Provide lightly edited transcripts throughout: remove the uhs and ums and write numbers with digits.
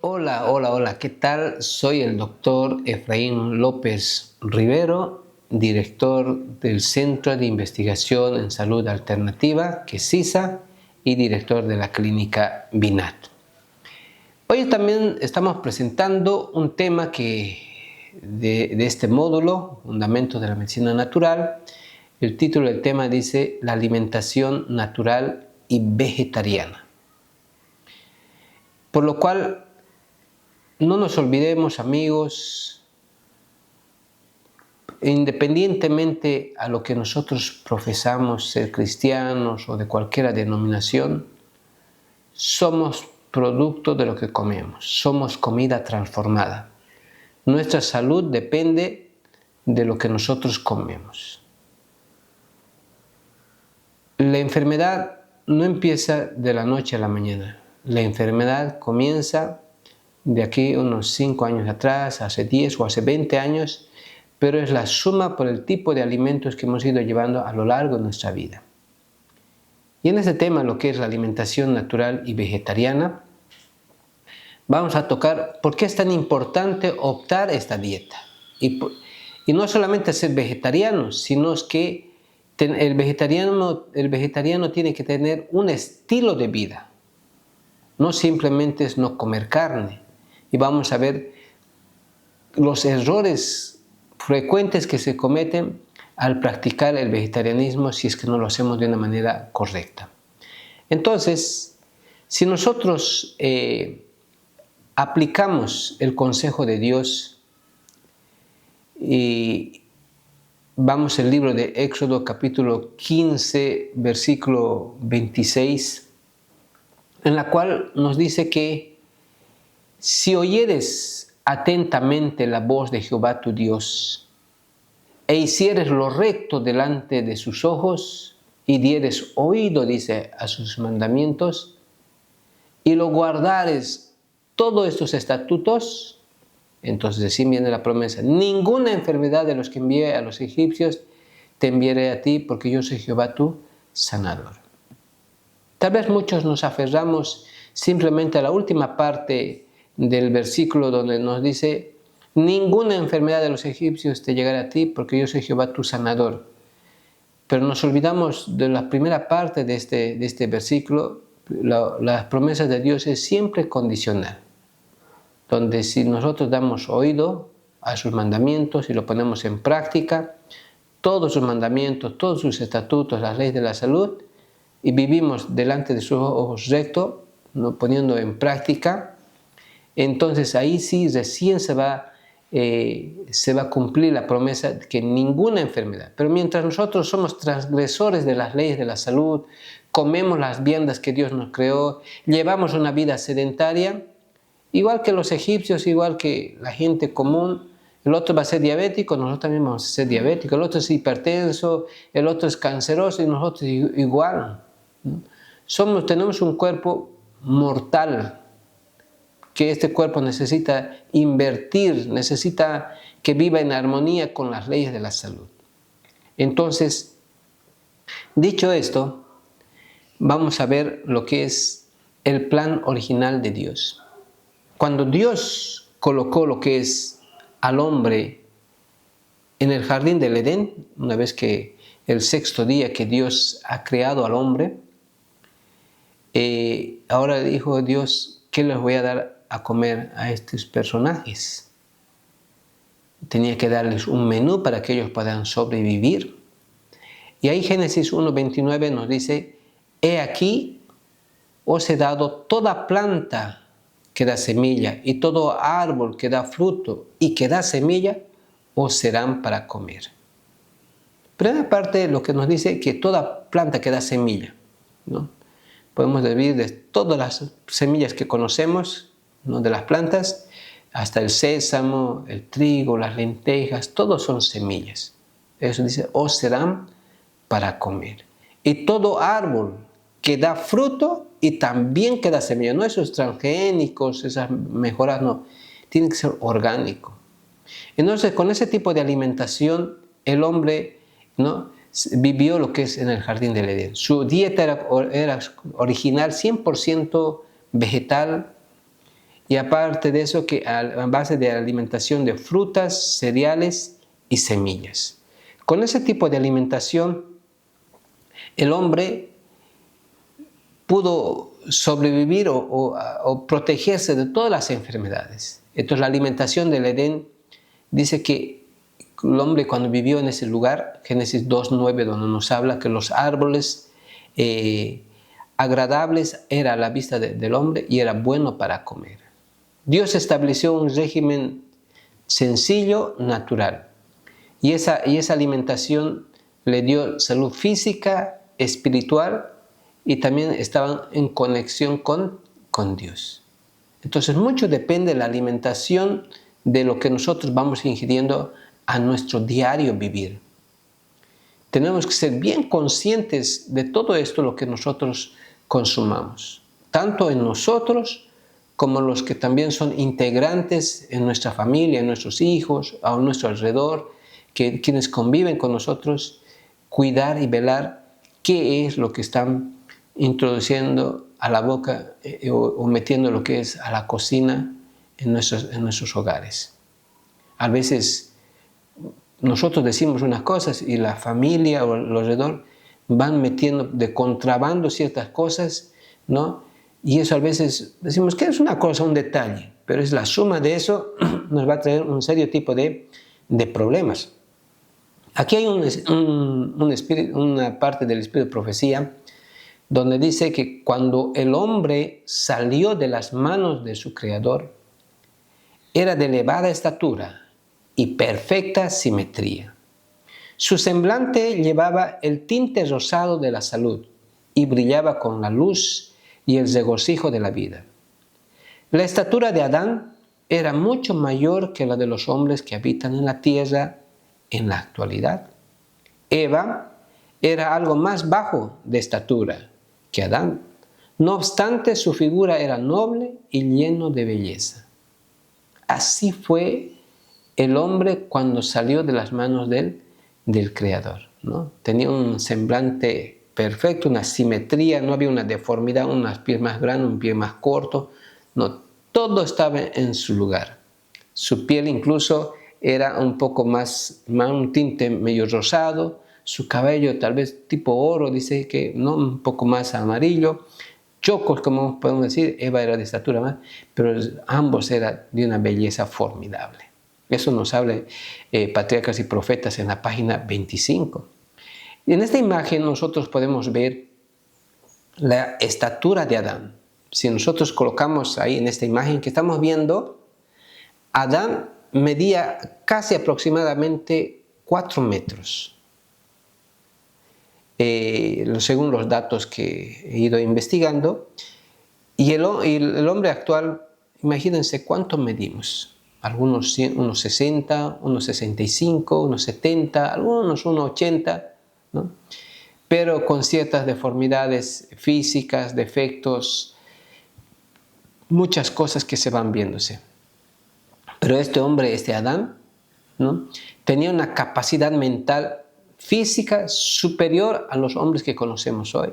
Hola, hola, hola, ¿qué tal? Soy el doctor Efraín López Rivero, director del Centro de Investigación en Salud Alternativa, que es CISA, y director de la clínica BINAT. Hoy también estamos presentando un tema de este módulo, Fundamentos de la Medicina Natural. El título del tema dice la alimentación natural y vegetariana. Por lo cual, no nos olvidemos, amigos, independientemente a lo que nosotros profesamos ser cristianos o de cualquier denominación, somos producto de lo que comemos, somos comida transformada. Nuestra salud depende de lo que nosotros comemos. La enfermedad no empieza de la noche a la mañana. La enfermedad comienza de aquí unos 5 años atrás, hace 10 o hace 20 años, pero es la suma por el tipo de alimentos que hemos ido llevando a lo largo de nuestra vida. Y en este tema, lo que es la alimentación natural y vegetariana, vamos a tocar por qué es tan importante optar esta dieta. Y no solamente ser vegetariano, sino que el vegetariano tiene que tener un estilo de vida. No simplemente es no comer carne. Y vamos a ver los errores frecuentes que se cometen al practicar el vegetarianismo si es que no lo hacemos de una manera correcta. Entonces, si nosotros aplicamos el consejo de Dios y vamos al libro de Éxodo capítulo 15 versículo 26, en la cual nos dice que si oyeres atentamente la voz de Jehová tu Dios, e hicieres lo recto delante de sus ojos, y dieres oído, dice, a sus mandamientos, y lo guardares todos estos estatutos, entonces así viene la promesa: ninguna enfermedad de los que envié a los egipcios te enviaré a ti, porque yo soy Jehová tu sanador. Tal vez muchos nos aferramos simplemente a la última parte del versículo donde nos dice: ninguna enfermedad de los egipcios te llegará a ti, porque yo soy Jehová tu sanador. Pero nos olvidamos de la primera parte de este versículo. Las promesas de Dios es siempre condicional, donde si nosotros damos oído a sus mandamientos y lo ponemos en práctica, todos sus mandamientos, todos sus estatutos, las leyes de la salud, y vivimos delante de sus ojos recto, ¿no?, poniendo en práctica, entonces ahí sí recién se va a cumplir la promesa de que ninguna enfermedad. Pero mientras nosotros somos transgresores de las leyes de la salud, comemos las viandas que Dios nos creó, llevamos una vida sedentaria, igual que los egipcios, igual que la gente común, el otro va a ser diabético, nosotros también vamos a ser diabéticos, el otro es hipertenso, el otro es canceroso y nosotros igual. Tenemos un cuerpo mortal, que este cuerpo necesita invertir, necesita que viva en armonía con las leyes de la salud. Entonces, dicho esto, vamos a ver lo que es el plan original de Dios. Cuando Dios colocó lo que es al hombre en el jardín del Edén, una vez que el sexto día que Dios ha creado al hombre, ahora dijo Dios: ¿qué les voy a dar a comer a estos personajes? Tenía que darles un menú para que ellos puedan sobrevivir. Y ahí Génesis 1:29 nos dice: he aquí, os he dado toda planta que da semilla y todo árbol que da fruto y que da semilla, os serán para comer. Primera parte, lo que nos dice que toda planta que da semilla, ¿no? Podemos vivir de todas las semillas que conocemos, ¿no?, de las plantas, hasta el sésamo, el trigo, las lentejas, todos son semillas. Eso dice: os serán para comer. Y todo árbol que da fruto y también que da semilla, no esos transgénicos, esas mejoras, no, tiene que ser orgánico. Entonces, con ese tipo de alimentación, el hombre, ¿no?, vivió lo que es en el jardín del Edén. Su dieta era original, 100% vegetal, Y aparte de eso, que a base de alimentación de frutas, cereales y semillas. Con ese tipo de alimentación, el hombre pudo sobrevivir o protegerse de todas las enfermedades. Entonces la alimentación del Edén dice que el hombre cuando vivió en ese lugar, Génesis 2:9, donde nos habla que los árboles agradables era a la vista del hombre y era bueno para comer. Dios estableció un régimen sencillo, natural, y esa alimentación le dio salud física, espiritual, y también estaban en conexión con Dios. Entonces mucho depende de la alimentación de lo que nosotros vamos ingiriendo a nuestro diario vivir. Tenemos que ser bien conscientes de todo esto, lo que nosotros consumamos, tanto en nosotros como los que también son integrantes en nuestra familia, en nuestros hijos, a nuestro alrededor, quienes conviven con nosotros, cuidar y velar qué es lo que están introduciendo a la boca o metiendo lo que es a la cocina en nuestros hogares. A veces nosotros decimos unas cosas y la familia o el alrededor van metiendo de contrabando ciertas cosas, ¿no? Y eso a veces decimos que es una cosa, un detalle, pero es la suma de eso nos va a traer un serio tipo de problemas. Aquí hay una parte del espíritu de profecía donde dice que cuando el hombre salió de las manos de su creador, era de elevada estatura y perfecta simetría. Su semblante llevaba el tinte rosado de la salud y brillaba con la luz y el regocijo de la vida. La estatura de Adán era mucho mayor que la de los hombres que habitan en la tierra en la actualidad. Eva era algo más bajo de estatura que Adán. No obstante, su figura era noble y lleno de belleza. Así fue el hombre cuando salió de las manos del Creador, ¿no? Tenía un semblante perfecto, una simetría, no había una deformidad, unos pies más grandes, un pie más corto, no, todo estaba en su lugar. Su piel incluso era un poco más un tinte medio rosado, su cabello tal vez tipo oro, dice que no, un poco más amarillo, chocos como podemos decir, Eva era de estatura más, pero ambos eran de una belleza formidable. Eso nos habla Patriarcas y Profetas en la página 25. Y en esta imagen nosotros podemos ver la estatura de Adán. Si nosotros colocamos ahí en esta imagen que estamos viendo, Adán medía casi aproximadamente 4 metros. Según los datos que he ido investigando, y el hombre actual, imagínense cuánto medimos. Algunos unos 60, unos 65, unos 70, algunos unos 80, ¿no? Pero con ciertas deformidades físicas, defectos, muchas cosas que se van viéndose. Pero este hombre, este Adán, ¿no?, tenía una capacidad mental física superior a los hombres que conocemos hoy.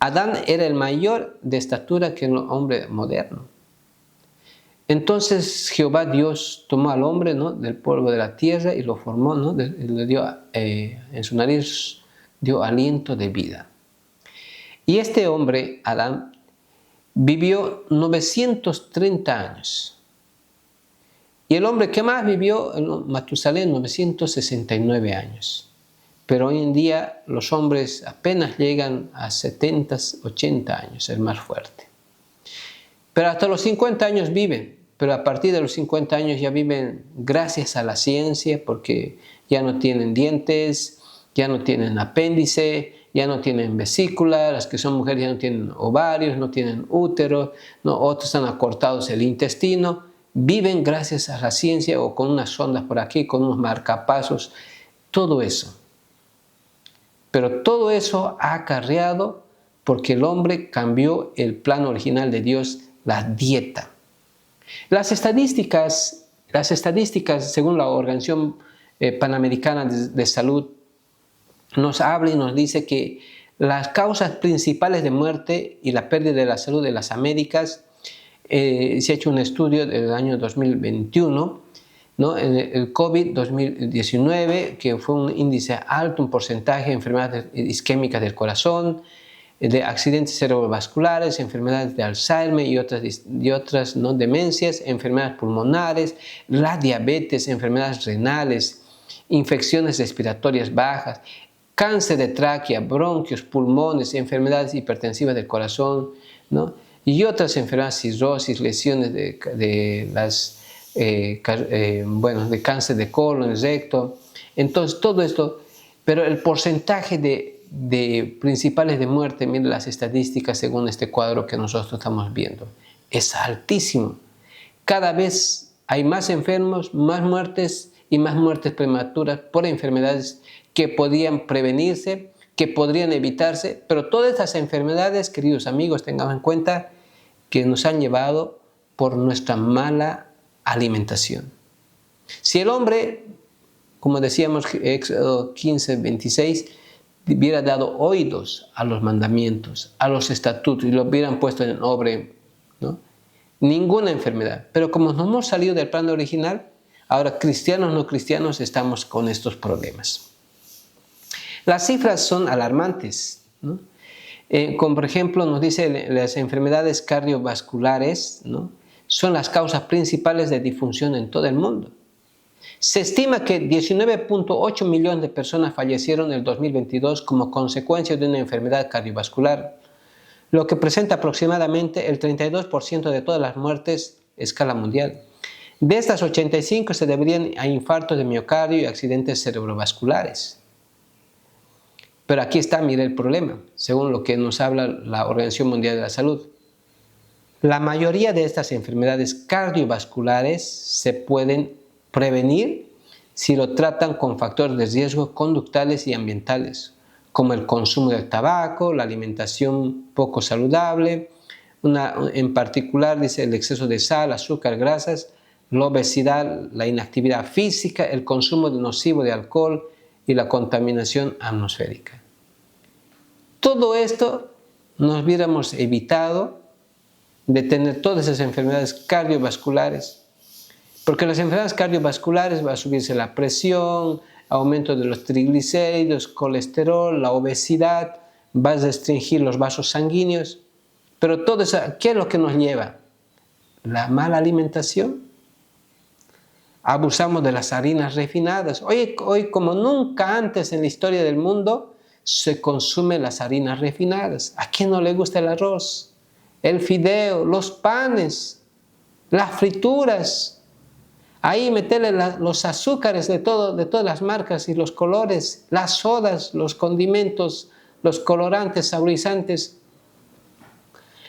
Adán era el mayor de estatura que el hombre moderno. Entonces Jehová Dios tomó al hombre, ¿no?, del polvo de la tierra y lo formó, ¿no?, le dio en su nariz dio aliento de vida. Y este hombre, Adán, vivió 930 años. Y el hombre que más vivió, Matusalén, 969 años. Pero hoy en día los hombres apenas llegan a 70, 80 años, el más fuerte. Pero hasta los 50 años viven, pero a partir de los 50 años ya viven gracias a la ciencia, porque ya no tienen dientes, ya no tienen apéndice, ya no tienen vesícula, las que son mujeres ya no tienen ovarios, no tienen útero, no, otros están acortados el intestino, viven gracias a la ciencia o con unas sondas por aquí, con unos marcapasos, todo eso. Pero todo eso ha acarreado porque el hombre cambió el plan original de Dios, la dieta. Las estadísticas, según la Organización Panamericana de Salud, nos habla y nos dice que las causas principales de muerte y la pérdida de la salud de las Américas Se ha hecho un estudio del año 2021, ¿no? En el COVID-2019, que fue un índice alto, un porcentaje de enfermedades isquémicas del corazón, de accidentes cerebrovasculares, enfermedades de Alzheimer y otras ¿no? demencias, enfermedades pulmonares, la diabetes, enfermedades renales, infecciones respiratorias bajas, cáncer de tráquea, bronquios, pulmones, enfermedades hipertensivas del corazón, ¿no? Y otras enfermedades, cirrosis, lesiones de cáncer de colon, recto. Entonces, todo esto, pero el porcentaje de principales de muerte, miren las estadísticas según este cuadro que nosotros estamos viendo, es altísimo. Cada vez hay más enfermos, más muertes y más muertes prematuras por enfermedades que podían prevenirse, que podrían evitarse, pero todas estas enfermedades, queridos amigos, tengamos en cuenta que nos han llevado por nuestra mala alimentación. Si el hombre, como decíamos, Éxodo 15, 26, hubiera dado oídos a los mandamientos, a los estatutos y lo hubieran puesto en obra, ¿no? Ninguna enfermedad. Pero como nos hemos salido del plan original, ahora cristianos o no cristianos estamos con estos problemas. Las cifras son alarmantes, ¿no? Como por ejemplo nos dice las enfermedades cardiovasculares, ¿no? Son las causas principales de disfunción en todo el mundo. Se estima que 19.8 millones de personas fallecieron en el 2022 como consecuencia de una enfermedad cardiovascular, lo que presenta aproximadamente el 32% de todas las muertes a escala mundial. De estas, 85 se deberían a infartos de miocardio y accidentes cerebrovasculares. Pero aquí está, mire el problema, según lo que nos habla la Organización Mundial de la Salud. La mayoría de estas enfermedades cardiovasculares se pueden prevenir si lo tratan con factores de riesgo conductales y ambientales, como el consumo de tabaco, la alimentación poco saludable, en particular dice el exceso de sal, azúcar, grasas, la obesidad, la inactividad física, el consumo nocivo de alcohol y la contaminación atmosférica. Todo esto nos hubiéramos evitado de tener todas esas enfermedades cardiovasculares, porque las enfermedades cardiovasculares va a subirse la presión, aumento de los triglicéridos, colesterol, la obesidad, va a restringir los vasos sanguíneos, pero todo eso, ¿qué es lo que nos lleva? La mala alimentación. Abusamos de las harinas refinadas. Hoy como nunca antes en la historia del mundo se consumen las harinas refinadas. ¿A quién no le gusta el arroz, el fideo, los panes, las frituras? Ahí meterle los azúcares de todas las marcas y los colores, las sodas, los condimentos, los colorantes, saborizantes.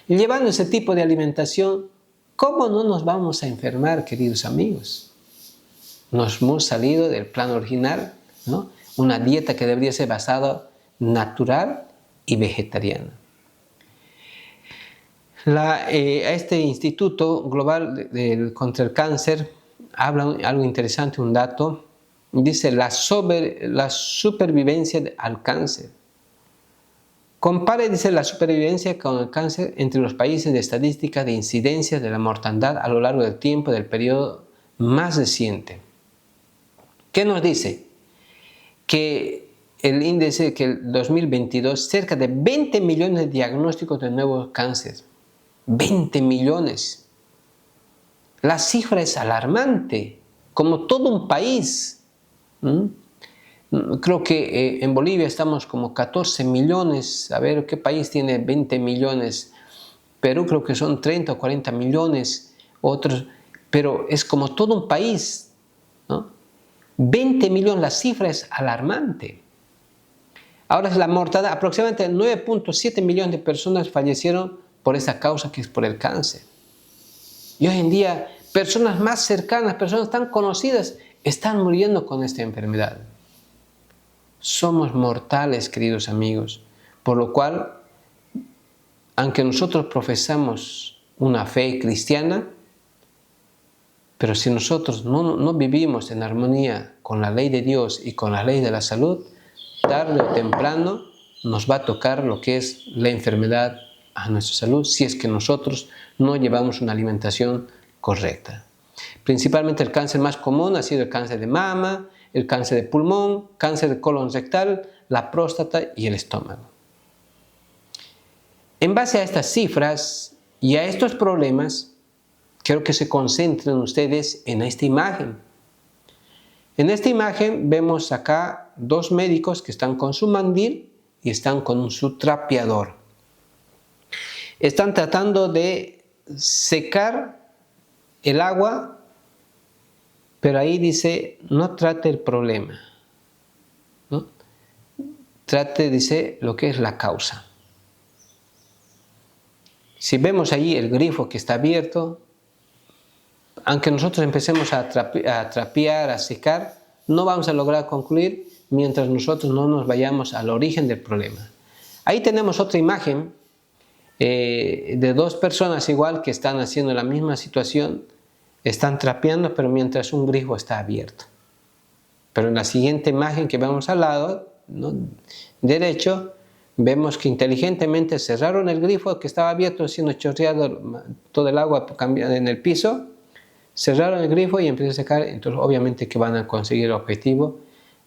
Y llevando ese tipo de alimentación, ¿cómo no nos vamos a enfermar, queridos amigos? Nos hemos salido del plan original, ¿no? Una dieta que debería ser basada natural y vegetariana. Este Instituto Global contra el Cáncer habla algo interesante, un dato. Dice la supervivencia al cáncer. Compare, dice, la supervivencia con el cáncer entre los países de estadística de incidencia de la mortandad a lo largo del tiempo del periodo más reciente. ¿Qué nos dice? Que el índice que el 2022, cerca de 20 millones de diagnósticos de nuevos cánceres. 20 millones. La cifra es alarmante, como todo un país. Creo que en Bolivia estamos como 14 millones. A ver, ¿qué país tiene 20 millones? Perú creo que son 30 o 40 millones. Otros, pero es como todo un país, ¿no? 20 millones, la cifra es alarmante. Ahora es la mortandad, aproximadamente 9.7 millones de personas fallecieron por esa causa que es por el cáncer. Y hoy en día, personas más cercanas, personas tan conocidas, están muriendo con esta enfermedad. Somos mortales, queridos amigos, por lo cual, aunque nosotros profesamos una fe cristiana, pero si nosotros no vivimos en armonía con la ley de Dios y con la ley de la salud, tarde o temprano nos va a tocar lo que es la enfermedad a nuestra salud si es que nosotros no llevamos una alimentación correcta. Principalmente el cáncer más común ha sido el cáncer de mama, el cáncer de pulmón, cáncer de colon rectal, la próstata y el estómago. En base a estas cifras y a estos problemas, quiero que se concentren ustedes en esta imagen. En esta imagen vemos acá dos médicos que están con su mandil y están con su trapeador. Están tratando de secar el agua, pero ahí dice, no trate el problema, ¿no? Trate, dice, lo que es la causa. Si vemos ahí el grifo que está abierto, aunque nosotros empecemos a trapear, a secar, no vamos a lograr concluir mientras nosotros no nos vayamos al origen del problema. Ahí tenemos otra imagen de dos personas igual que están haciendo la misma situación, están trapeando, pero mientras un grifo está abierto. Pero en la siguiente imagen que vemos al lado, ¿no?, derecho, vemos que inteligentemente cerraron el grifo que estaba abierto, siendo chorreado todo el agua en el piso, cerraron el grifo y empezó a secar. Entonces obviamente que van a conseguir el objetivo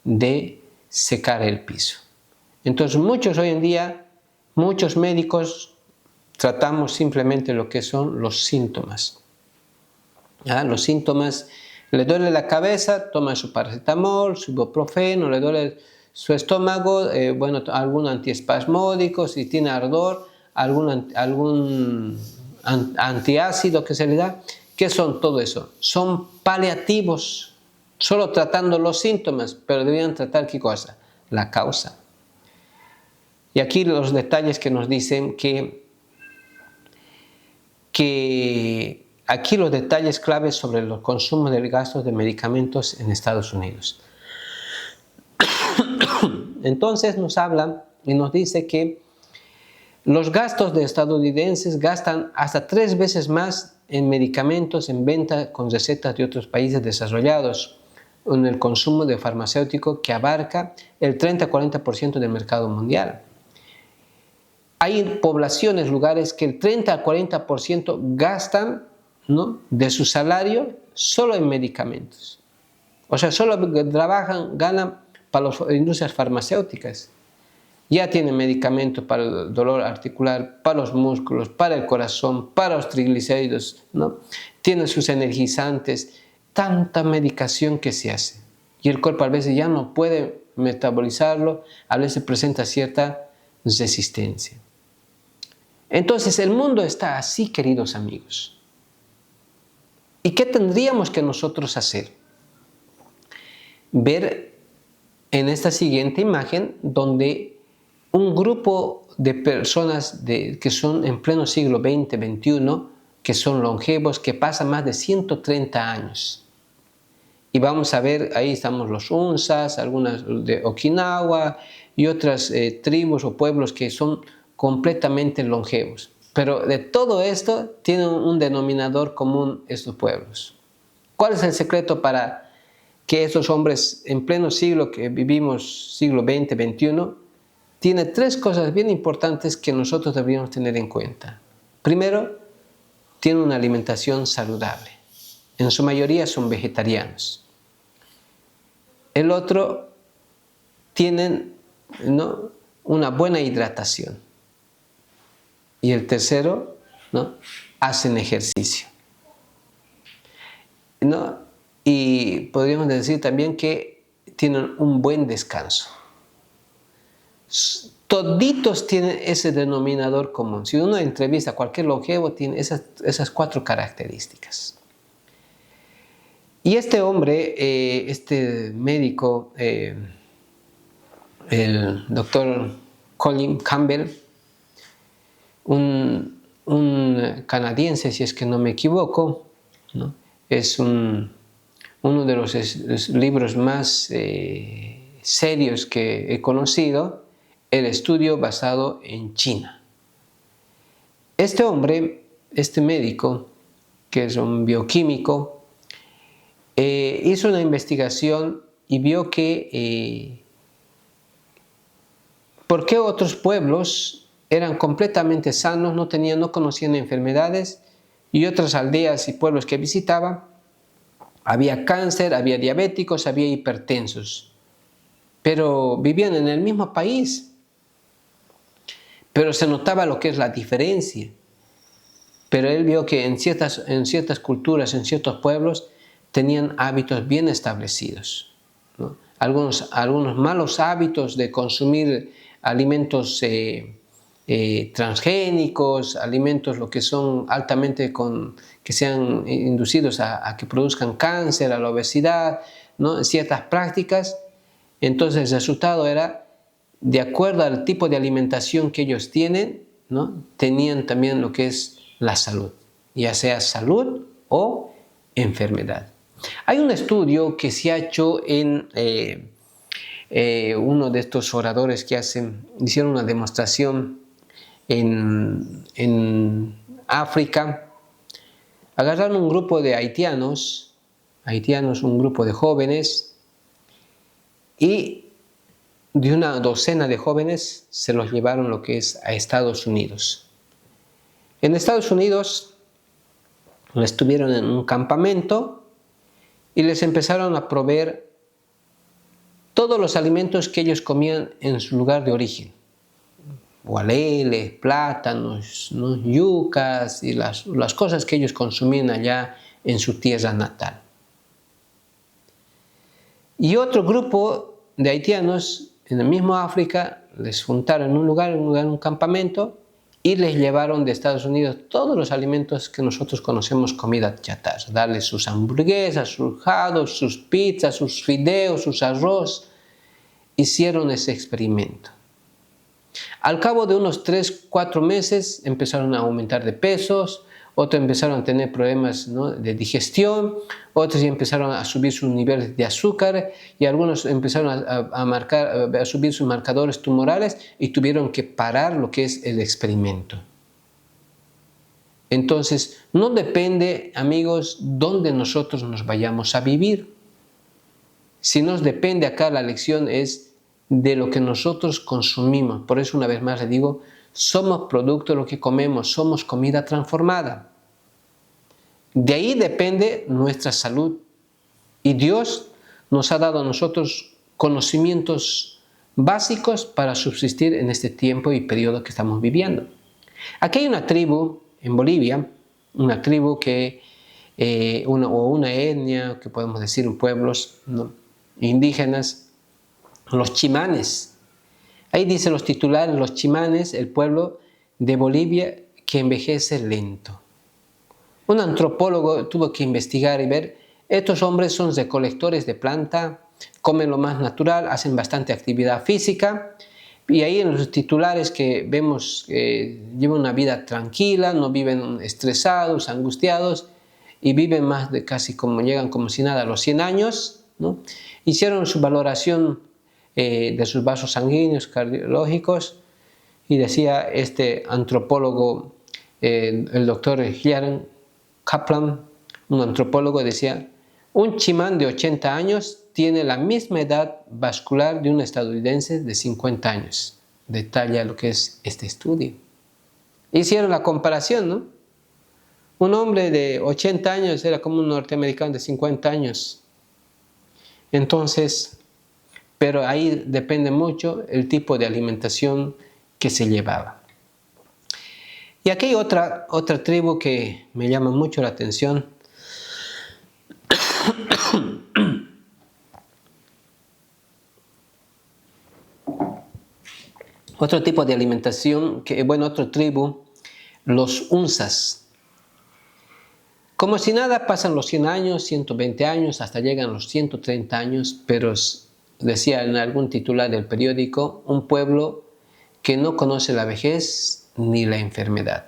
de secar el piso. Entonces hoy en día, muchos médicos tratamos simplemente lo que son los síntomas. ¿Ya? Los síntomas, le duele la cabeza, toma su paracetamol, su ibuprofeno, le duele su estómago, algún antiespasmódico, si tiene ardor, algún antiácido que se le da. ¿Qué son todo eso? Son paliativos, solo tratando los síntomas, pero deberían tratar ¿qué cosa? La causa. Y aquí los detalles que nos dicen que aquí los detalles claves sobre los consumos de gastos de medicamentos en Estados Unidos. Entonces nos habla y nos dice que los gastos de estadounidenses gastan hasta 3 veces más en medicamentos en venta con recetas de otros países desarrollados, en el consumo de farmacéutico que abarca el 30-40% del mercado mundial. Hay poblaciones, lugares que el 30-40% gastan, ¿no?, de su salario solo en medicamentos. O sea, solo ganan para las industrias farmacéuticas. Ya tienen medicamentos para el dolor articular, para los músculos, para el corazón, para los triglicéridos, ¿no? Tienen sus energizantes, tanta medicación que se hace. Y el cuerpo a veces ya no puede metabolizarlo, a veces presenta cierta resistencia. Entonces el mundo está así, queridos amigos. ¿Y qué tendríamos que nosotros hacer? Ver en esta siguiente imagen donde un grupo de personas que son en pleno siglo XX, XXI, que son longevos, que pasan más de 130 años. Y vamos a ver, ahí estamos los Unsas, algunas de Okinawa y otras tribus o pueblos que son completamente longevos. Pero de todo esto tienen un denominador común estos pueblos. ¿Cuál es el secreto para que estos hombres en pleno siglo que vivimos, siglo XX, XXI, tiene 3 cosas bien importantes que nosotros deberíamos tener en cuenta? Primero, tienen una alimentación saludable. En su mayoría son vegetarianos. El otro, tienen, ¿no?, una buena hidratación. Y el tercero, ¿no?, hacen ejercicio, ¿no? Y podríamos decir también que tienen un buen descanso. Toditos tienen ese denominador común. Si uno entrevista a cualquier longevo, tiene esas 4 características. Y este hombre, este médico, el doctor Colin Campbell, un canadiense, si es que no me equivoco, ¿no?, es uno de los libros más serios que he conocido, el estudio basado en China. Este hombre, este médico, que es un bioquímico, hizo una investigación y vio que ¿por qué otros pueblos eran completamente sanos, no conocían enfermedades, y otras aldeas y pueblos que visitaban, había cáncer, había diabéticos, había hipertensos, pero vivían en el mismo país, pero se notaba lo que es la diferencia. Pero él vio que en ciertas culturas, en ciertos pueblos, tenían hábitos bien establecidos, ¿no? Algunos malos hábitos de consumir alimentos transgénicos, alimentos lo que son altamente que sean inducidos a que produzcan cáncer, a la obesidad, ¿no? Ciertas prácticas. Entonces el resultado era, de acuerdo al tipo de alimentación que ellos tienen, ¿no? Tenían también lo que es la salud, ya sea salud o enfermedad. Hay un estudio que se ha hecho en uno de estos oradores que hicieron una demostración en África. Agarraron un grupo de haitianos, un grupo de jóvenes, y de una docena de jóvenes se los llevaron lo que es a Estados Unidos. En Estados Unidos estuvieron en un campamento y les empezaron a proveer todos los alimentos que ellos comían en su lugar de origen. Gualeles, plátanos, ¿no? Yucas y las cosas que ellos consumían allá en su tierra natal. Y otro grupo de haitianos en el mismo África les juntaron en un campamento, y les llevaron de Estados Unidos todos los alimentos que nosotros conocemos comida chatarra. Darles sus hamburguesas, sus hot dogs, sus pizzas, sus fideos, sus arroz. Hicieron ese experimento. Al cabo de unos 3-4 meses empezaron a aumentar de pesos, otros empezaron a tener problemas, ¿no?, de digestión, otros empezaron a subir sus niveles de azúcar, y algunos empezaron a subir sus marcadores tumorales, y tuvieron que parar lo que es el experimento. Entonces, no depende, amigos, dónde nosotros nos vayamos a vivir. Si nos depende acá, la lección es de lo que nosotros consumimos. Por eso, una vez más le digo, somos producto de lo que comemos, somos comida transformada. De ahí depende nuestra salud. Y Dios nos ha dado a nosotros conocimientos básicos para subsistir en este tiempo y periodo que estamos viviendo. Aquí hay una tribu en Bolivia, una tribu una etnia, que podemos decir pueblos, ¿no?, indígenas, los chimanes. Ahí dicen los titulares, los chimanes, el pueblo de Bolivia que envejece lento. Un antropólogo tuvo que investigar y ver, estos hombres son recolectores de planta, comen lo más natural, hacen bastante actividad física, y ahí en los titulares que vemos llevan una vida tranquila, no viven estresados, angustiados, y viven más de llegan como si nada a los 100 años, ¿no? Hicieron su valoración de sus vasos sanguíneos, cardiológicos, y decía este antropólogo, el doctor Hiram Kaplan, un antropólogo, decía, un chimán de 80 años tiene la misma edad vascular de un estadounidense de 50 años. Detalla lo que es este estudio. Hicieron la comparación, ¿no? Un hombre de 80 años era como un norteamericano de 50 años. Entonces, pero ahí depende mucho el tipo de alimentación que se llevaba. Y aquí hay otra tribu que me llama mucho la atención. Otro tipo de alimentación, otra tribu, los Unsas. Como si nada, pasan los 100 años, 120 años, hasta llegan los 130 años, pero decía en algún titular del periódico, un pueblo que no conoce la vejez ni la enfermedad.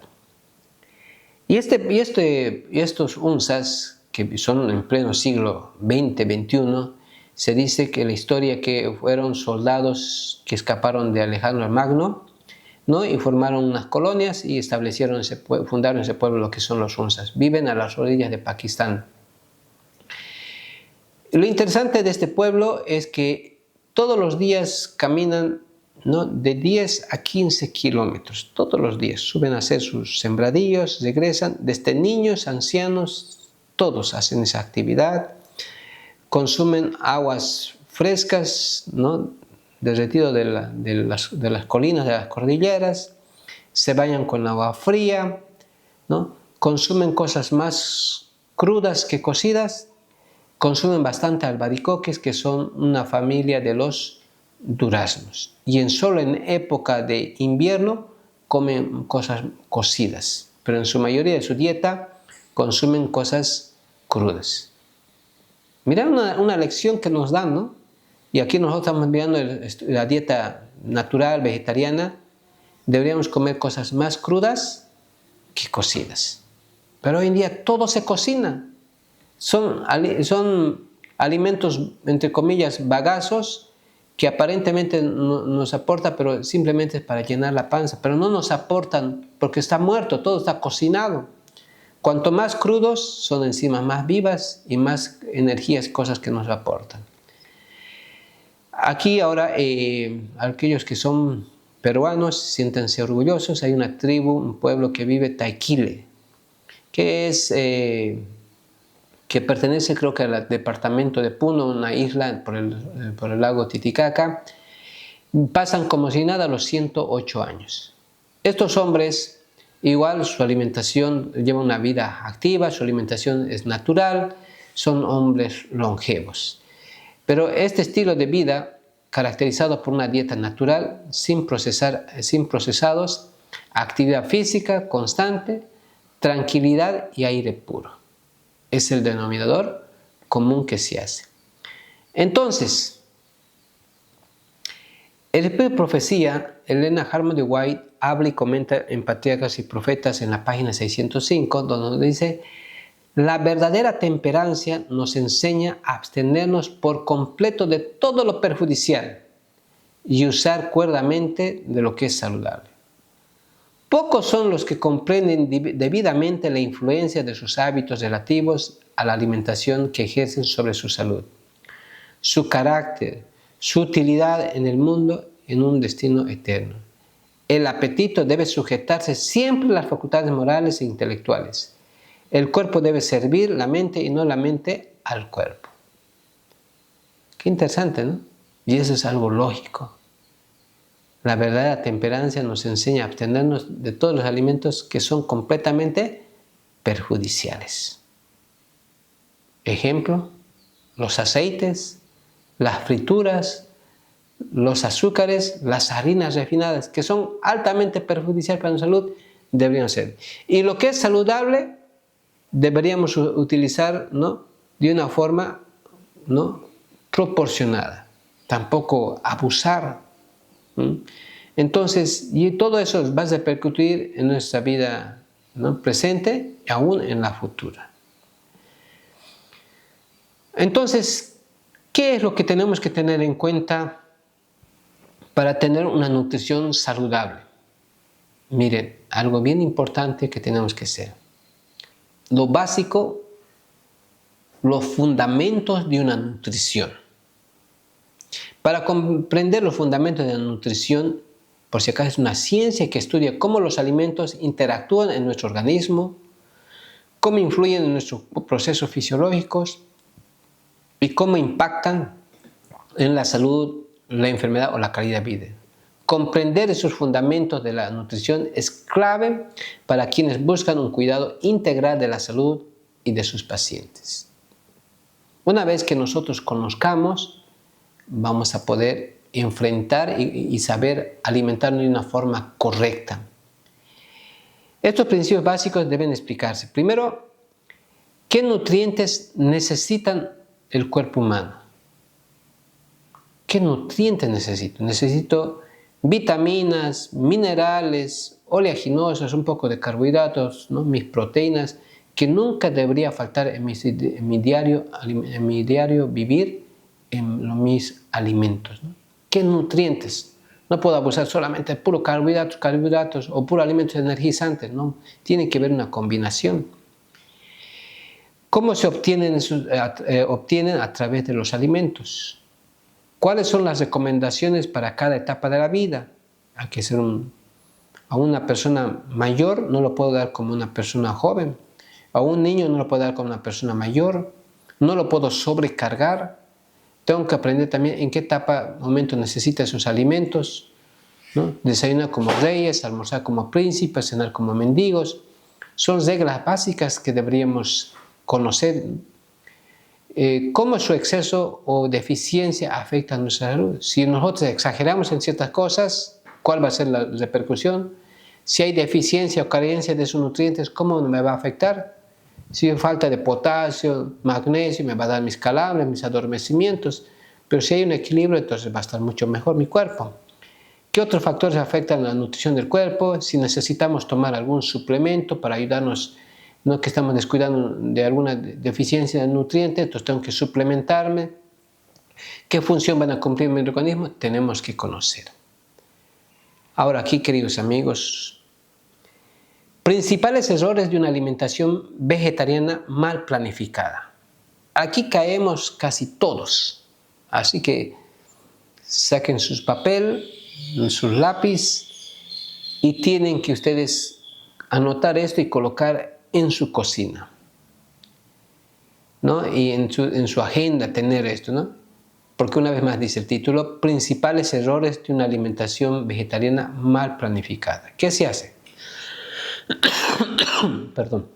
Y estos Unsas, que son en pleno siglo XX, XXI, se dice que la historia que fueron soldados que escaparon de Alejandro el Magno, ¿no?, y formaron unas colonias y fundaron ese pueblo, lo que son los Unsas. Viven a las orillas de Pakistán. Lo interesante de este pueblo es que todos los días caminan ¿no? De 10 a 15 kilómetros. Todos los días suben a hacer sus sembradíos, regresan, desde niños, ancianos, todos hacen esa actividad. Consumen aguas frescas, ¿no? Derretido de las colinas, de las cordilleras. Se bañan con agua fría, ¿no? Consumen cosas más crudas que cocidas. Consumen bastante albaricoques, que son una familia de los duraznos. Y solo en época de invierno comen cosas cocidas, pero en su mayoría de su dieta consumen cosas crudas. Mirad una lección que nos dan, ¿no? Y aquí nosotros estamos viendo la dieta natural, vegetariana. Deberíamos comer cosas más crudas que cocidas. Pero hoy en día todo se cocina. Son alimentos, entre comillas, bagazos, que aparentemente nos aportan, pero simplemente es para llenar la panza. Pero no nos aportan porque está muerto, todo está cocinado. Cuanto más crudos, son enzimas más vivas y más energías, cosas que nos aportan. Aquí ahora, aquellos que son peruanos, siéntense orgullosos. Hay una tribu, un pueblo que vive Taikile, que pertenece, creo que al departamento de Puno, una isla por el lago Titicaca. Pasan como si nada a los 108 años. Estos hombres, igual su alimentación, llevan una vida activa, su alimentación es natural, son hombres longevos. Pero este estilo de vida, caracterizado por una dieta natural, sin procesados, actividad física constante, tranquilidad y aire puro, es el denominador común que se hace. Entonces, el Espíritu de Profecía, Elena Harmony White habla y comenta en Patriarcas y Profetas en la página 605, donde dice: la verdadera temperancia nos enseña a abstenernos por completo de todo lo perjudicial y usar cuerdamente de lo que es saludable. Pocos son los que comprenden debidamente la influencia de sus hábitos relativos a la alimentación que ejercen sobre su salud, su carácter, su utilidad en el mundo, en un destino eterno. El apetito debe sujetarse siempre a las facultades morales e intelectuales. El cuerpo debe servir la mente y no la mente al cuerpo. Qué interesante, ¿no? Y eso es algo lógico. La verdadera temperancia nos enseña a abstenernos de todos los alimentos que son completamente perjudiciales. Ejemplo, los aceites, las frituras, los azúcares, las harinas refinadas, que son altamente perjudiciales para la salud, deberían ser. Y lo que es saludable, deberíamos utilizar, ¿no?, de una forma, ¿no?, proporcionada. Tampoco abusar. Entonces, y todo eso va a repercutir en nuestra vida, ¿no?, presente y aún en la futura. Entonces, ¿qué es lo que tenemos que tener en cuenta para tener una nutrición saludable? Miren, algo bien importante que tenemos que hacer. Lo básico, los fundamentos de una nutrición. Para comprender los fundamentos de la nutrición, por si acaso es una ciencia que estudia cómo los alimentos interactúan en nuestro organismo, cómo influyen en nuestros procesos fisiológicos y cómo impactan en la salud, la enfermedad o la calidad de vida. Comprender esos fundamentos de la nutrición es clave para quienes buscan un cuidado integral de la salud y de sus pacientes. Una vez que nosotros conozcamos, vamos a poder enfrentar y saber alimentarnos de una forma correcta. Estos principios básicos deben explicarse. Primero, ¿qué nutrientes necesitan el cuerpo humano? ¿Qué nutrientes necesito? Necesito vitaminas, minerales, oleaginosos, un poco de carbohidratos, ¿no?, mis proteínas, que nunca debería faltar en mi diario vivir, en mis alimentos, ¿no? ¿Qué nutrientes? No puedo abusar solamente de puro carbohidratos o puro alimentos energizantes, ¿no? Tiene que haber una combinación. ¿Cómo se obtienen? Obtienen a través de los alimentos. ¿Cuáles son las recomendaciones para cada etapa de la vida? Hay que ser a una persona mayor no lo puedo dar como una persona joven. A un niño no lo puedo dar como una persona mayor. No lo puedo sobrecargar. Tengo que aprender también en qué etapa, momento necesita sus alimentos, ¿no? Desayunar como reyes, almorzar como príncipes, cenar como mendigos. Son reglas básicas que deberíamos conocer. Cómo su exceso o deficiencia afecta a nuestra salud. Si nosotros exageramos en ciertas cosas, ¿cuál va a ser la repercusión? Si hay deficiencia o carencia de esos nutrientes, ¿cómo me va a afectar? Si hay falta de potasio, magnesio, me va a dar mis calambres, mis adormecimientos. Pero si hay un equilibrio, entonces va a estar mucho mejor mi cuerpo. ¿Qué otros factores afectan la nutrición del cuerpo? Si necesitamos tomar algún suplemento para ayudarnos, no que estamos descuidando de alguna deficiencia de nutrientes, entonces tengo que suplementarme. ¿Qué función van a cumplir mi organismo? Tenemos que conocer. Ahora aquí, queridos amigos, principales errores de una alimentación vegetariana mal planificada. Aquí caemos casi todos, así que saquen sus papel, sus lápiz y tienen que ustedes anotar esto y colocar en su cocina, ¿no? Y en su agenda tener esto, ¿no? Porque una vez más dice el título, principales errores de una alimentación vegetariana mal planificada. ¿Qué se hace? Perdón.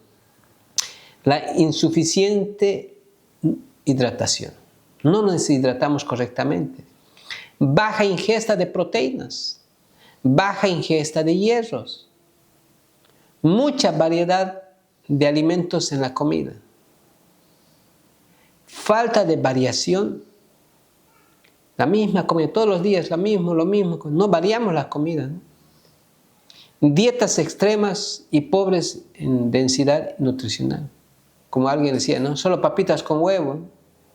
La insuficiente hidratación. No nos hidratamos correctamente. Baja ingesta de proteínas. Baja ingesta de hierros. Mucha variedad de alimentos en la comida. Falta de variación. La misma comida, todos los días lo mismo. No variamos la comida, ¿no? Dietas extremas y pobres en densidad nutricional. Como alguien decía, ¿no? Solo papitas con huevo.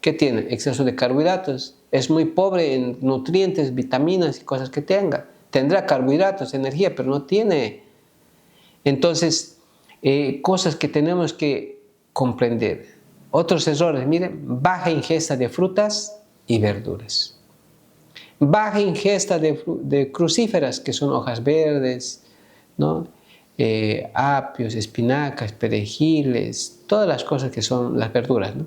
¿Qué tiene? Exceso de carbohidratos. Es muy pobre en nutrientes, vitaminas y cosas que tenga. Tendrá carbohidratos, energía, pero no tiene. Entonces, cosas que tenemos que comprender. Otros errores, miren, baja ingesta de frutas y verduras. Baja ingesta de crucíferas, que son hojas verdes, ¿no? Apios, espinacas, perejiles, todas las cosas que son las verduras, ¿no?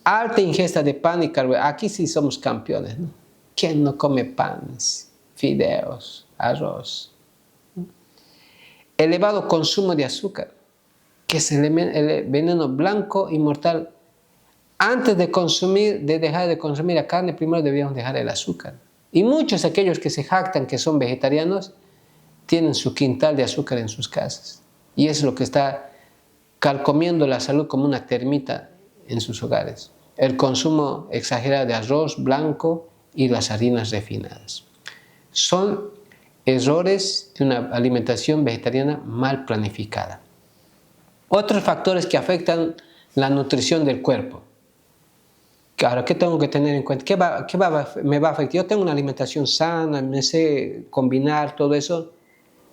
Alta ingesta de pan y carbohidratos. Aquí sí somos campeones, ¿no? ¿Quién no come panes, fideos, arroz? Elevado consumo de azúcar, que es el veneno blanco y mortal. Antes de dejar de consumir la carne, primero debíamos dejar el azúcar. Y muchos aquellos que se jactan que son vegetarianos tienen su quintal de azúcar en sus casas. Y es lo que está carcomiendo la salud como una termita en sus hogares. El consumo exagerado de arroz blanco y las harinas refinadas. Son errores de una alimentación vegetariana mal planificada. Otros factores que afectan la nutrición del cuerpo. Ahora, ¿qué tengo que tener en cuenta? ¿Qué me va a afectar? Yo tengo una alimentación sana, me sé combinar todo eso,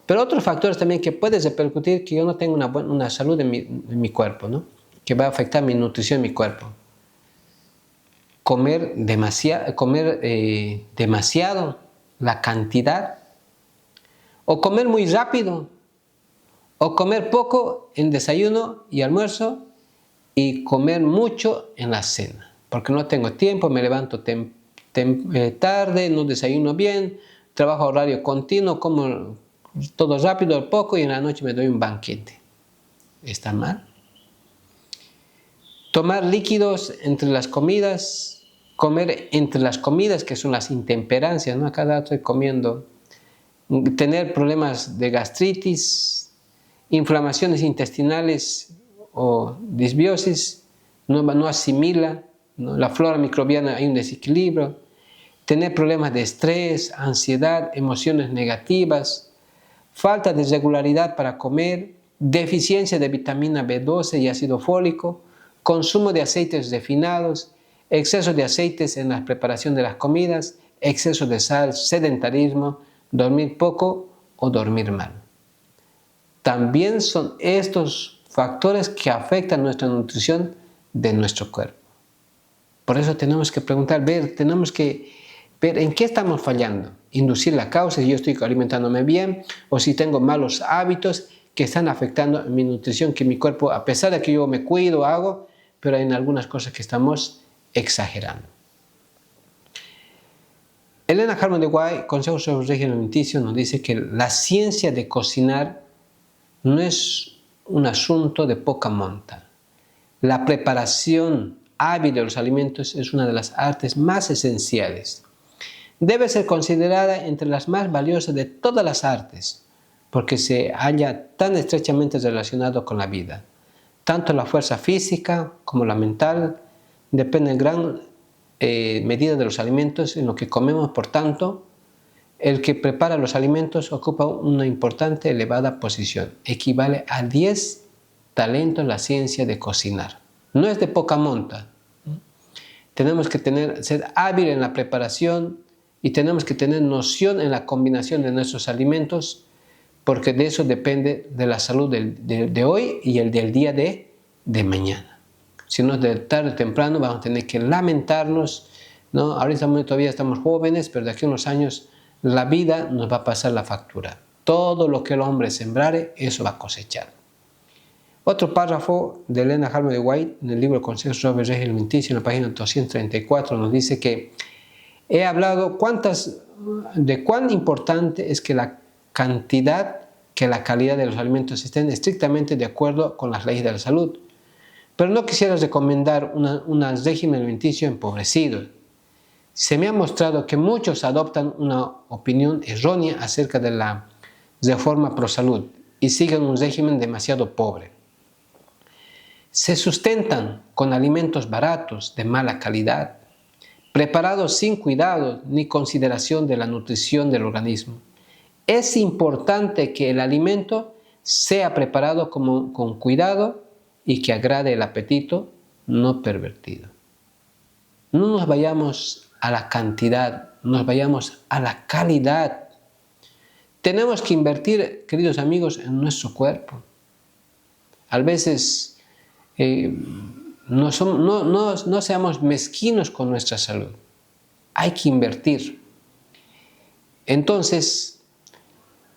pero otros factores también que pueden repercutir que yo no tengo una salud en mi cuerpo, ¿no? Que va a afectar mi nutrición en mi cuerpo. Comer demasiado, la cantidad, o comer muy rápido, o comer poco en desayuno y almuerzo y comer mucho en la cena, porque no tengo tiempo, me levanto tarde, no desayuno bien, trabajo a horario continuo, como todo rápido, poco y en la noche me doy un banquete. ¿Está mal? Tomar líquidos entre las comidas, comer entre las comidas, que son las intemperancias, ¿no? A cada rato estoy comiendo. Tener problemas de gastritis, inflamaciones intestinales o disbiosis, no asimila, ¿no? La flora microbiana, hay un desequilibrio. Tener problemas de estrés, ansiedad, emociones negativas, falta de regularidad para comer, deficiencia de vitamina B12 y ácido fólico, consumo de aceites refinados, exceso de aceites en la preparación de las comidas, exceso de sal, sedentarismo, dormir poco o dormir mal. También son estos factores que afectan nuestra nutrición de nuestro cuerpo. Por eso tenemos que preguntar, tenemos que ver en qué estamos fallando. Inducir la causa, si yo estoy alimentándome bien o si tengo malos hábitos que están afectando mi nutrición, que mi cuerpo, a pesar de que yo me cuido, hago, pero hay en algunas cosas que estamos exagerando. Elena Harmon de White, Consejo sobre el régimen alimenticio, nos dice que la ciencia de cocinar no es un asunto de poca monta. La preparación hábil de los alimentos es una de las artes más esenciales. Debe ser considerada entre las más valiosas de todas las artes, porque se halla tan estrechamente relacionado con la vida. Tanto la fuerza física como la mental dependen en gran medida de los alimentos en lo que comemos. Por tanto, el que prepara los alimentos ocupa una importante, elevada posición. Equivale a 10 talentos la ciencia de cocinar. No es de poca monta. Tenemos que ser hábiles en la preparación y tenemos que tener noción en la combinación de nuestros alimentos, porque de eso depende de la salud de hoy y el del día de mañana. Si no es de tarde o temprano, vamos a tener que lamentarnos, ¿no? Ahorita todavía estamos jóvenes, pero de aquí a unos años la vida nos va a pasar la factura. Todo lo que el hombre sembrare, eso va a cosechar. Otro párrafo de Elena Harmon de White, en el libro Consejos sobre el régimen alimenticio, en la página 234, nos dice que he hablado de cuán importante es que la cantidad, que la calidad de los alimentos estén estrictamente de acuerdo con las leyes de la salud. Pero no quisiera recomendar un régimen alimenticio empobrecido. Se me ha mostrado que muchos adoptan una opinión errónea acerca de la reforma pro salud y siguen un régimen demasiado pobre. Se sustentan con alimentos baratos, de mala calidad, preparados sin cuidado ni consideración de la nutrición del organismo. Es importante que el alimento sea preparado con cuidado y que agrade el apetito, no pervertido. No nos vayamos a la cantidad, nos vayamos a la calidad. Tenemos que invertir, queridos amigos, en nuestro cuerpo. A veces no seamos mezquinos con nuestra salud. Hay que invertir. Entonces,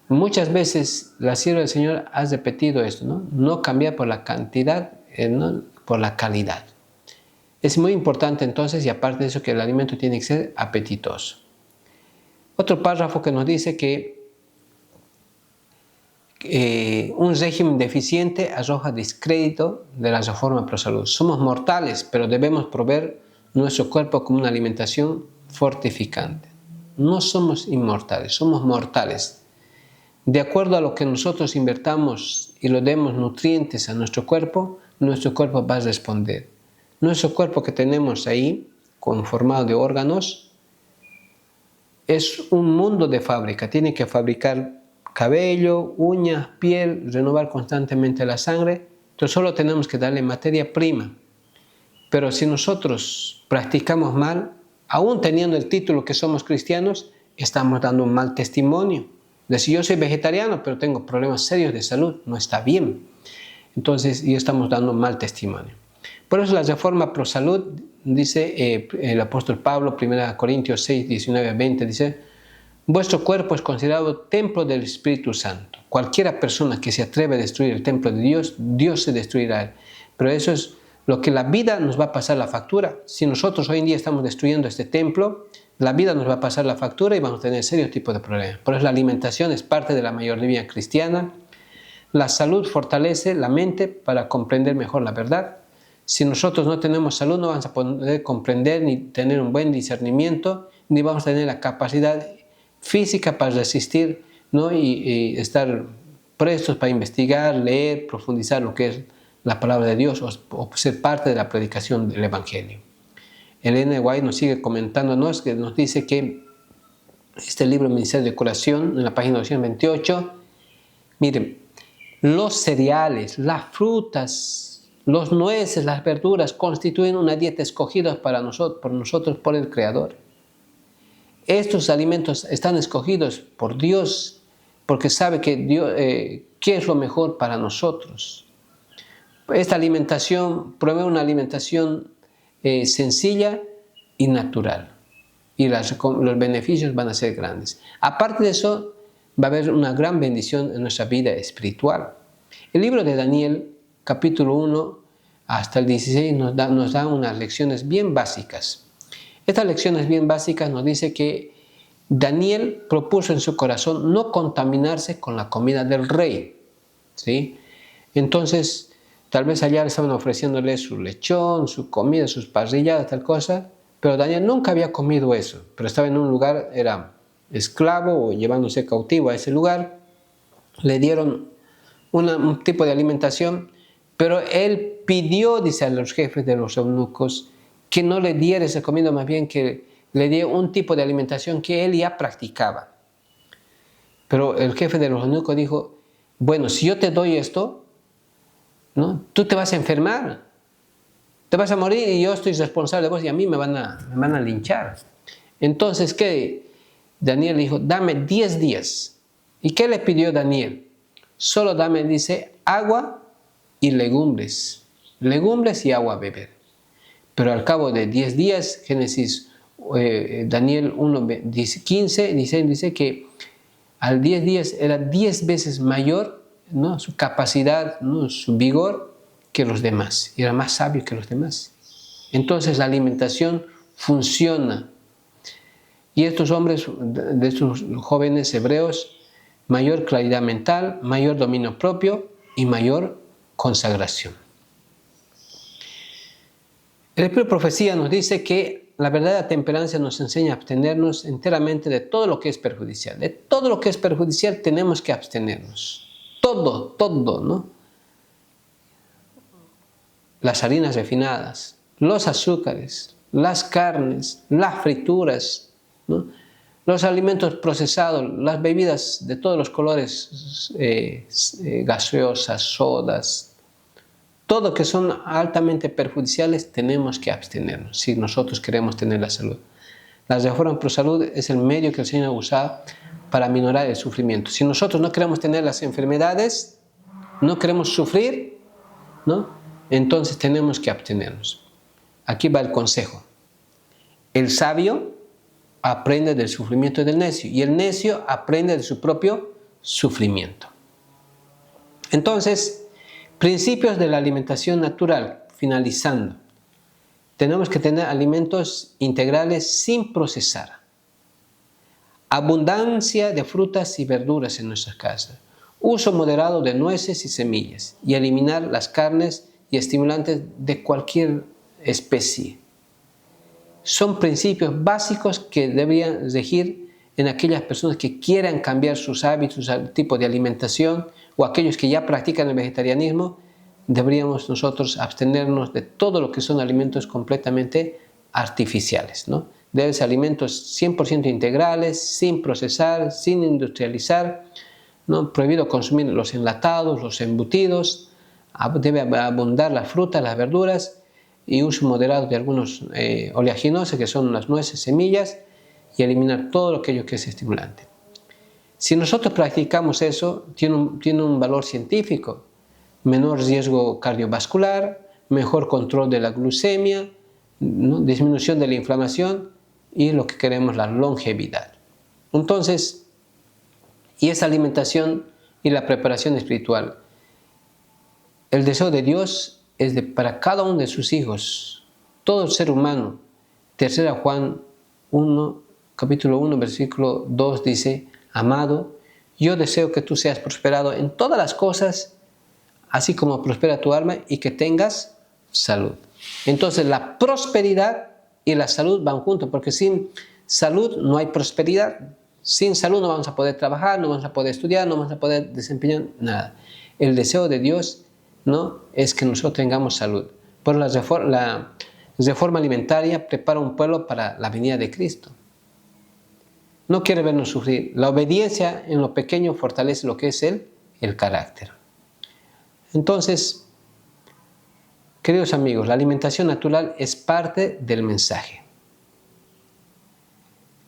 muchas veces la sierva del Señor ha repetido esto, ¿no? No cambiar por la cantidad, no por la calidad. Es muy importante entonces, y aparte de eso, que el alimento tiene que ser apetitoso. Otro párrafo que nos dice que un régimen deficiente arroja descrédito de la reforma pro salud. Somos mortales, pero debemos proveer nuestro cuerpo como una alimentación fortificante. No somos inmortales, somos mortales. De acuerdo a lo que nosotros invertamos y lo demos nutrientes a nuestro cuerpo va a responder. Nuestro cuerpo que tenemos ahí, conformado de órganos, es un mundo de fábrica. Tiene que fabricar cabello, uñas, piel, renovar constantemente la sangre. Entonces solo tenemos que darle materia prima. Pero si nosotros practicamos mal, aún teniendo el título que somos cristianos, estamos dando un mal testimonio. Decir, yo soy vegetariano, pero tengo problemas serios de salud, no está bien. Entonces, ya estamos dando un mal testimonio. Por eso la reforma pro salud, dice el apóstol Pablo, 1 Corintios 6, 19 a 20, dice: vuestro cuerpo es considerado templo del Espíritu Santo. Cualquiera persona que se atreve a destruir el templo de Dios, Dios se destruirá. Pero eso es lo que la vida nos va a pasar la factura. Si nosotros hoy en día estamos destruyendo este templo, la vida nos va a pasar la factura y vamos a tener serios tipos de problemas. Por eso la alimentación es parte de la mayoría cristiana. La salud fortalece la mente para comprender mejor la verdad. Si nosotros no tenemos salud, no vamos a poder comprender ni tener un buen discernimiento, ni vamos a tener la capacidad física para resistir, ¿no? y estar prestos para investigar, leer, profundizar lo que es la palabra de Dios o ser parte de la predicación del Evangelio. Elena White nos sigue comentándonos, que nos dice que este libro, Ministerio de Curación, en la página 228, miren, los cereales, las frutas, los nueces, las verduras constituyen una dieta escogida por nosotros, por el Creador. Estos alimentos están escogidos por Dios porque sabe que Dios, qué es lo mejor para nosotros. Esta alimentación promueve una alimentación sencilla y natural. y los beneficios van a ser grandes. Aparte de eso, va a haber una gran bendición en nuestra vida espiritual. El libro de Daniel, capítulo 1 hasta el 16, nos da unas lecciones bien básicas. Estas lecciones bien básicas nos dice que Daniel propuso en su corazón no contaminarse con la comida del rey, ¿sí? Entonces, tal vez allá estaban ofreciéndole su lechón, su comida, sus parrilladas, tal cosa, pero Daniel nunca había comido eso, pero estaba en un lugar, era esclavo o llevándose cautivo a ese lugar, le dieron un tipo de alimentación, pero él pidió, dice a los jefes de los eunucos, que no le diera esa comida, más bien que le diera un tipo de alimentación que él ya practicaba. Pero el jefe de los eunucos dijo, bueno, si yo te doy esto, ¿no?, tú te vas a enfermar, te vas a morir y yo estoy responsable de vos y a mí me van a linchar. Entonces, ¿qué? Daniel dijo, dame 10 días. ¿Y qué le pidió Daniel? Solo dame, dice, agua y legumbres y agua a beber. Pero al cabo de 10 días, Génesis, Daniel 1, 15, dice que al 10 días era 10 veces mayor, ¿no?, su capacidad, ¿no?, su vigor que los demás, y era más sabio que los demás. Entonces la alimentación funciona. Y estos hombres, de estos jóvenes hebreos, mayor claridad mental, mayor dominio propio y mayor consagración. El Espíritu de Profecía nos dice que la verdadera temperancia nos enseña a abstenernos enteramente de todo lo que es perjudicial. De todo lo que es perjudicial tenemos que abstenernos. Todo, ¿no? Las harinas refinadas, los azúcares, las carnes, las frituras, ¿no?, los alimentos procesados, las bebidas de todos los colores, gaseosas, sodas, todo que son altamente perjudiciales, tenemos que abstenernos si nosotros queremos tener la salud. La Reforma Pro Salud es el medio que el Señor ha usado para minorar el sufrimiento. Si nosotros no queremos tener las enfermedades, no queremos sufrir, ¿no?, entonces tenemos que abstenernos. Aquí va el consejo. El sabio aprende del sufrimiento del necio y el necio aprende de su propio sufrimiento. Entonces, principios de la alimentación natural, finalizando. Tenemos que tener alimentos integrales sin procesar. Abundancia de frutas y verduras en nuestras casas. Uso moderado de nueces y semillas. Y eliminar las carnes y estimulantes de cualquier especie. Son principios básicos que deberían regir en aquellas personas que quieran cambiar sus hábitos, su tipo de alimentación, o aquellos que ya practican el vegetarianismo. Deberíamos nosotros abstenernos de todo lo que son alimentos completamente artificiales, ¿no? Deben ser alimentos 100% integrales, sin procesar, sin industrializar, ¿no? Prohibido consumir los enlatados, los embutidos. Debe abundar las frutas, las verduras y uso moderado de algunos oleaginosos, que son las nueces, semillas, y eliminar todo aquello que es estimulante. Si nosotros practicamos eso, tiene un valor científico. Menor riesgo cardiovascular, mejor control de la glucemia, ¿no?, disminución de la inflamación y lo que queremos, la longevidad. Entonces, y esa alimentación y la preparación espiritual. El deseo de Dios es para cada uno de sus hijos, todo ser humano. 3 Juan 1, capítulo 1, versículo 2 dice, amado, yo deseo que tú seas prosperado en todas las cosas, así como prospera tu alma y que tengas salud. Entonces la prosperidad y la salud van juntos, porque sin salud no hay prosperidad. Sin salud no vamos a poder trabajar, no vamos a poder estudiar, no vamos a poder desempeñar nada. El deseo de Dios, ¿no?, es que nosotros tengamos salud. Por la reforma alimentaria prepara un pueblo para la venida de Cristo. No quiere vernos sufrir. La obediencia en lo pequeño fortalece lo que es el carácter. Entonces, queridos amigos, la alimentación natural es parte del mensaje.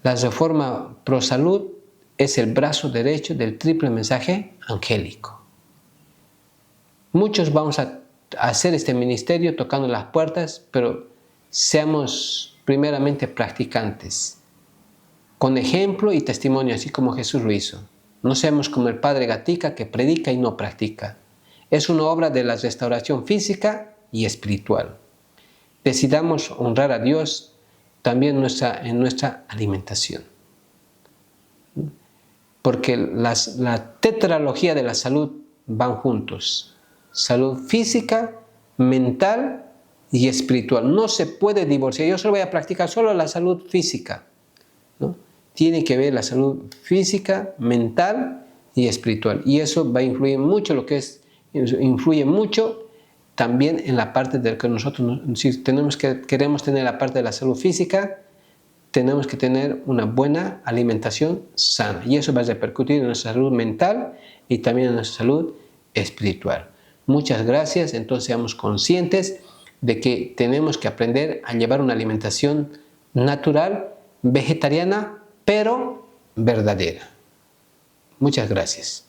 La Reforma Pro Salud es el brazo derecho del triple mensaje angélico. Muchos vamos a hacer este ministerio tocando las puertas, pero seamos primeramente practicantes. con ejemplo y testimonio, así como Jesús lo hizo. No seamos como el padre Gatica que predica y no practica. Es una obra de la restauración física y espiritual. Decidamos honrar a Dios también en nuestra alimentación. Porque la tetralogía de la salud van juntos. Salud física, mental y espiritual. No se puede divorciar. Yo solo voy a practicar solo la salud física, ¿no? Tiene que ver la salud física, mental y espiritual. Y eso va a influir mucho, influye mucho también en la parte de que nosotros, si queremos tener la parte de la salud física, tenemos que tener una buena alimentación sana. Y eso va a repercutir en nuestra salud mental y también en nuestra salud espiritual. Muchas gracias. Entonces seamos conscientes de que tenemos que aprender a llevar una alimentación natural, vegetariana, pero verdadera. Muchas gracias.